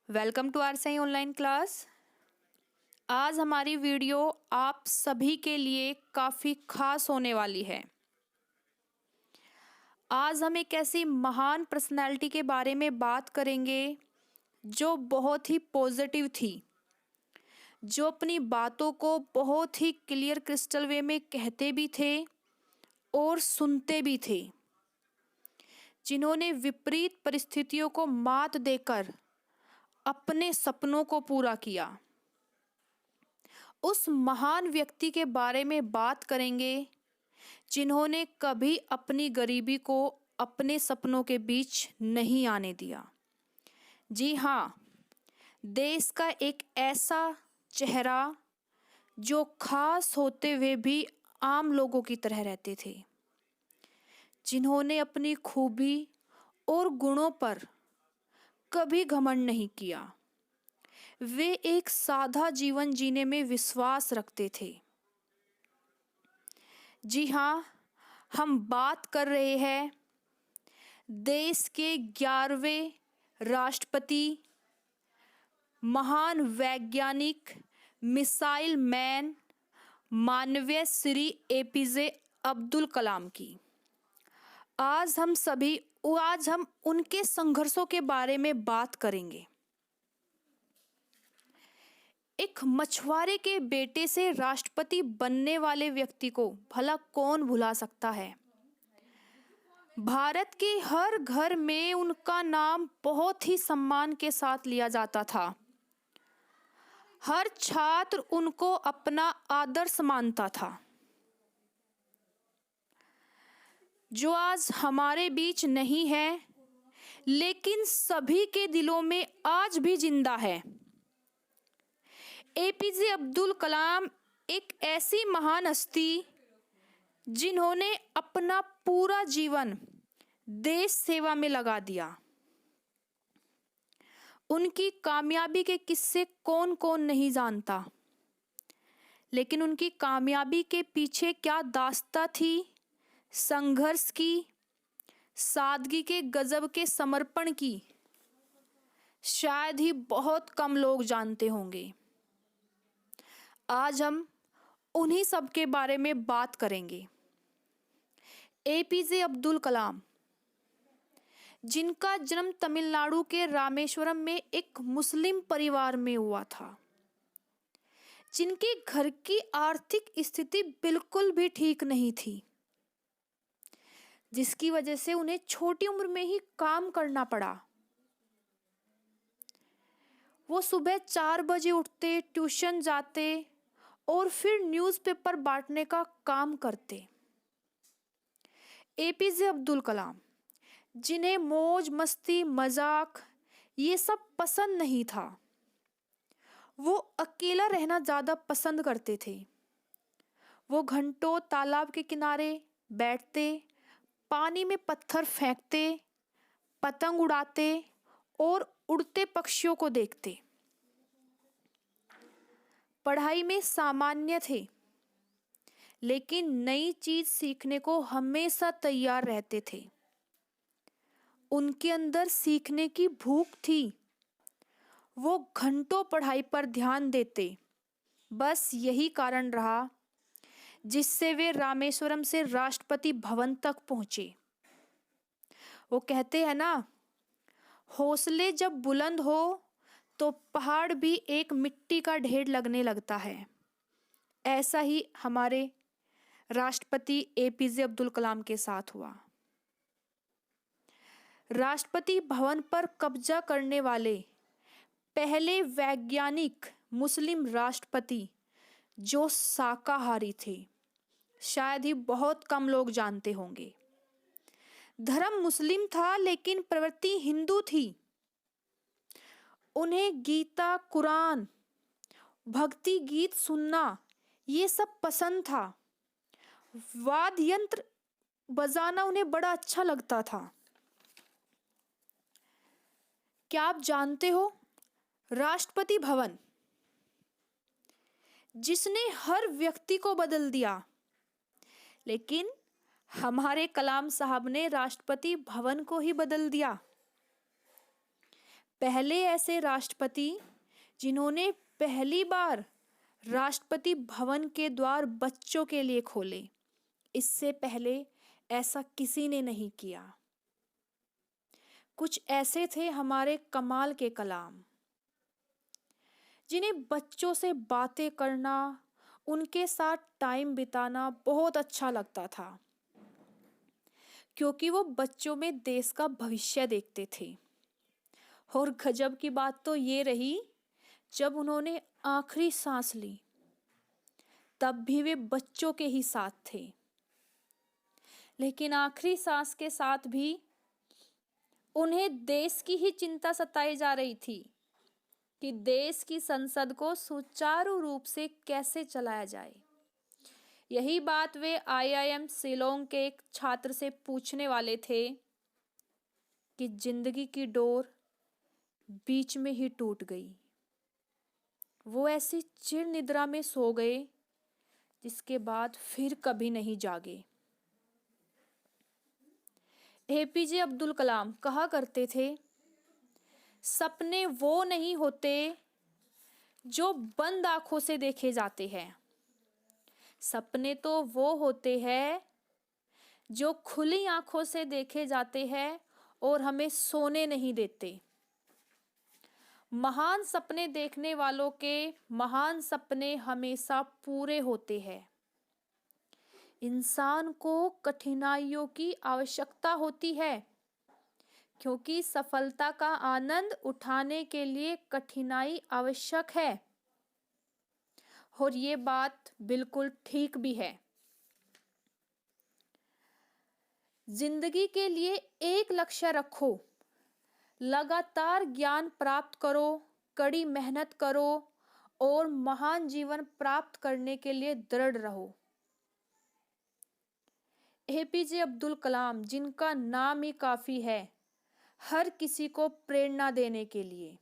Welcome to are सही online class. आज हमारी वीडियो आप सभी के लिए काफ़ी खास होने वाली है। आज हम एक ऐसी महान पर्सनैलिटी के बारे में बात करेंगे जो बहुत ही पॉजिटिव थी, जो अपनी बातों को बहुत ही क्लियर क्रिस्टल वे में कहते भी थे और सुनते भी थे, जिन्होंने विपरीत परिस्थितियों को मात देकर अपने सपनों को पूरा किया। उस महान व्यक्ति के बारे में बात करेंगे जिन्होंने कभी अपनी गरीबी को अपने सपनों के बीच नहीं आने दिया। जी हाँ, देश का एक ऐसा चेहरा जो खास होते हुए भी आम लोगों की तरह रहते थे, जिन्होंने अपनी खूबी और गुणों पर कभी घमंड नहीं किया। वे एक सादा जीवन जीने में विश्वास रखते थे। जी हाँ, हम बात कर रहे हैं देश के 11वें राष्ट्रपति, महान वैज्ञानिक, मिसाइल मैन, मानवीय श्री एपीजे अब्दुल कलाम की। आज हम उनके संघर्षों के बारे में बात करेंगे। एक मछुआरे के बेटे से राष्ट्रपति बनने वाले व्यक्ति को भला कौन भुला सकता है। भारत के हर घर में उनका नाम बहुत ही सम्मान के साथ लिया जाता था। हर छात्र उनको अपना आदर्श मानता था। जो आज हमारे बीच नहीं है, लेकिन सभी के दिलों में आज भी जिंदा है। एपीजे अब्दुल कलाम एक ऐसी महान हस्ती जिन्होंने अपना पूरा जीवन देश सेवा में लगा दिया। उनकी कामयाबी के किस्से कौन कौन नहीं जानता, लेकिन उनकी कामयाबी के पीछे क्या दास्तां थी, संघर्ष की, सादगी के गजब के समर्पण की, शायद ही बहुत कम लोग जानते होंगे। आज हम उन्हीं सब के बारे में बात करेंगे। एपीजे अब्दुल कलाम, जिनका जन्म तमिलनाडु के रामेश्वरम में एक मुस्लिम परिवार में हुआ था, जिनके घर की आर्थिक स्थिति बिल्कुल भी ठीक नहीं थी, जिसकी वजह से उन्हें छोटी उम्र में ही काम करना पड़ा। वो सुबह 4 बजे उठते, ट्यूशन जाते और फिर न्यूज़पेपर बांटने का काम करते। एपीजे अब्दुल कलाम, जिन्हें मौज मस्ती मजाक ये सब पसंद नहीं था, वो अकेला रहना ज़्यादा पसंद करते थे। वो घंटों तालाब के किनारे बैठते, पानी में पत्थर फेंकते, पतंग उड़ाते और उड़ते पक्षियों को देखते। पढ़ाई में सामान्य थे, लेकिन नई चीज सीखने को हमेशा तैयार रहते थे। उनके अंदर सीखने की भूख थी। वो घंटों पढ़ाई पर ध्यान देते। बस यही कारण रहा जिससे वे रामेश्वरम से राष्ट्रपति भवन तक पहुंचे। वो कहते हैं ना, हौसले जब बुलंद हो तो पहाड़ भी एक मिट्टी का ढेर लगने लगता है। ऐसा ही हमारे राष्ट्रपति एपीजे अब्दुल कलाम के साथ हुआ। राष्ट्रपति भवन पर कब्जा करने वाले पहले वैज्ञानिक मुस्लिम राष्ट्रपति जो शाकाहारी थे, शायद ही बहुत कम लोग जानते होंगे। धर्म मुस्लिम था लेकिन प्रवृत्ति हिंदू थी। उन्हें गीता, कुरान, भक्ति गीत सुनना ये सब पसंद था। वाद्य यंत्र बजाना उन्हें बड़ा अच्छा लगता था। क्या आप जानते हो, राष्ट्रपति भवन जिसने हर व्यक्ति को बदल दिया, लेकिन हमारे कलाम साहब ने राष्ट्रपति भवन को ही बदल दिया। पहले ऐसे राष्ट्रपति जिन्होंने पहली बार राष्ट्रपति भवन के द्वार बच्चों के लिए खोले। इससे पहले ऐसा किसी ने नहीं किया। कुछ ऐसे थे हमारे कमाल के कलाम, जिन्हें बच्चों से बातें करना, उनके साथ टाइम बिताना बहुत अच्छा लगता था, क्योंकि वो बच्चों में देश का भविष्य देखते थे। और गजब की बात तो ये रही, जब उन्होंने आखिरी सांस ली तब भी वे बच्चों के ही साथ थे। लेकिन आखिरी सांस के साथ भी उन्हें देश की ही चिंता सताई जा रही थी कि देश की संसद को सुचारू रूप से कैसे चलाया जाए। यही बात वे IIM शिलोंग के एक छात्र से पूछने वाले थे कि जिंदगी की डोर बीच में ही टूट गई। वो ऐसी चिर निद्रा में सो गए जिसके बाद फिर कभी नहीं जागे। APJ अब्दुल कलाम कहा करते थे, सपने वो नहीं होते जो बंद आंखों से देखे जाते हैं, सपने तो वो होते हैं जो खुली आंखों से देखे जाते हैं और हमें सोने नहीं देते। महान सपने देखने वालों के महान सपने हमेशा पूरे होते हैं। इंसान को कठिनाइयों की आवश्यकता होती है, क्योंकि सफलता का आनंद उठाने के लिए कठिनाई आवश्यक है। और ये बात बिल्कुल ठीक भी है। जिंदगी के लिए एक लक्ष्य रखो, लगातार ज्ञान प्राप्त करो, कड़ी मेहनत करो और महान जीवन प्राप्त करने के लिए दृढ़ रहो। APJ अब्दुल कलाम, जिनका नाम ही काफी है हर किसी को प्रेरणा देने के लिए।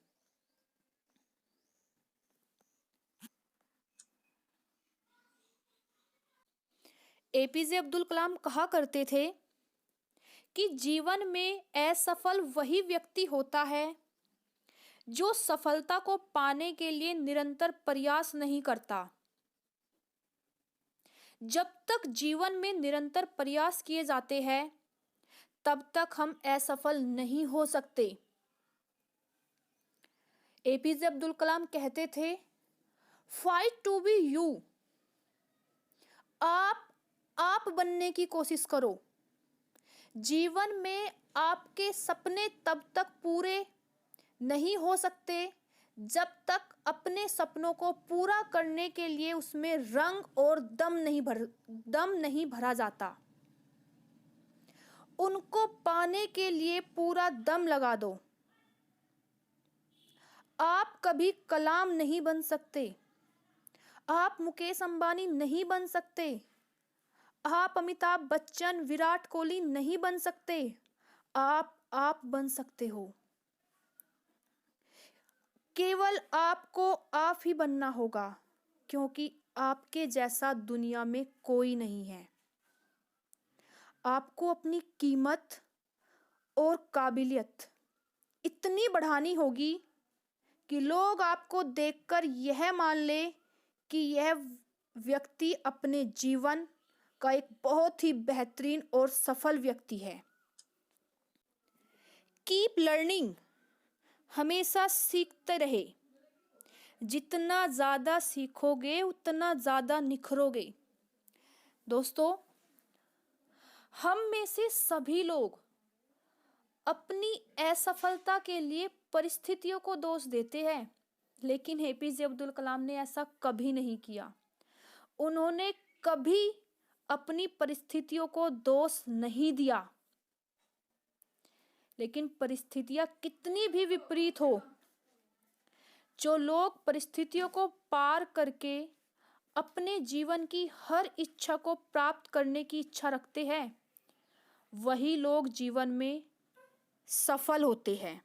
APJ अब्दुल कलाम कहा करते थे कि जीवन में असफल वही व्यक्ति होता है जो सफलता को पाने के लिए निरंतर प्रयास नहीं करता। जब तक जीवन में निरंतर प्रयास किए जाते हैं तब तक हम असफल नहीं हो सकते। APJ अब्दुल कलाम कहते थे, फाइट टू बी यू। आप बनने की कोशिश करो। जीवन में आपके सपने तब तक पूरे नहीं हो सकते जब तक अपने सपनों को पूरा करने के लिए उसमें रंग और दम नहीं भरा जाता। उनको पाने के लिए पूरा दम लगा दो। आप कभी कलाम नहीं बन सकते, आप मुकेश अंबानी नहीं बन सकते, आप अमिताभ बच्चन, विराट कोहली नहीं बन सकते। आप बन सकते हो। केवल आपको आप ही बनना होगा, क्योंकि आपके जैसा दुनिया में कोई नहीं है। आपको अपनी कीमत और काबिलियत इतनी बढ़ानी होगी कि लोग आपको देखकर यह मान ले कि यह व्यक्ति अपने जीवन का एक बहुत ही बेहतरीन और सफल व्यक्ति है। कीप लर्निंग, हमेशा सीखते रहे। जितना ज़्यादा सीखोगे उतना ज़्यादा निखरोगे। दोस्तों, हम में से सभी लोग अपनी असफलता के लिए परिस्थितियों को दोष देते हैं, लेकिन APJ अब्दुल कलाम ने ऐसा कभी नहीं किया। उन्होंने कभी अपनी परिस्थितियों को दोष नहीं दिया। लेकिन परिस्थितियां कितनी भी विपरीत हो, जो लोग परिस्थितियों को पार करके अपने जीवन की हर इच्छा को प्राप्त करने की इच्छा रखते हैं, वही लोग जीवन में सफल होते हैं।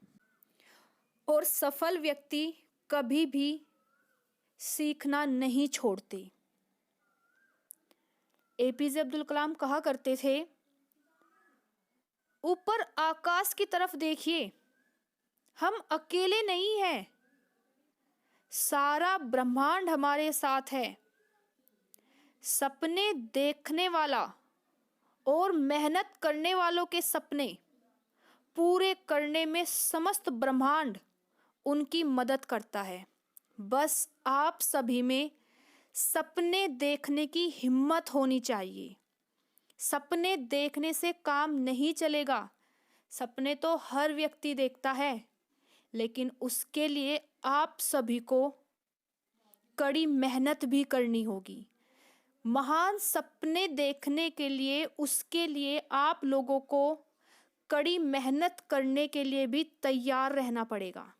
और सफल व्यक्ति कभी भी सीखना नहीं छोड़ते। APJ अब्दुल कलाम कहा करते थे, ऊपर आकाश की तरफ देखिए, हम अकेले नहीं हैं, सारा ब्रह्मांड हमारे साथ है। सपने देखने वाला और मेहनत करने वालों के सपने पूरे करने में समस्त ब्रह्मांड उनकी मदद करता है। बस आप सभी में सपने देखने की हिम्मत होनी चाहिए। सपने देखने से काम नहीं चलेगा। सपने तो हर व्यक्ति देखता है, लेकिन उसके लिए आप सभी को कड़ी मेहनत भी करनी होगी। महान सपने देखने के लिए उसके लिए आप लोगों को कड़ी मेहनत करने के लिए भी तैयार रहना पड़ेगा।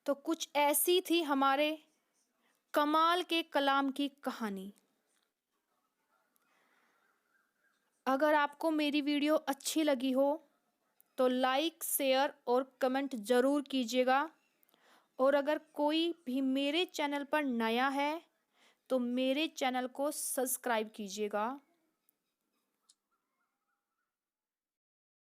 तो कुछ ऐसी थी हमारे कमाल के कलाम की कहानी। अगर आपको मेरी वीडियो अच्छी लगी हो तो लाइक, शेयर और कमेंट ज़रूर कीजिएगा। और अगर कोई भी मेरे चैनल पर नया है तो मेरे चैनल को सब्सक्राइब कीजिएगा।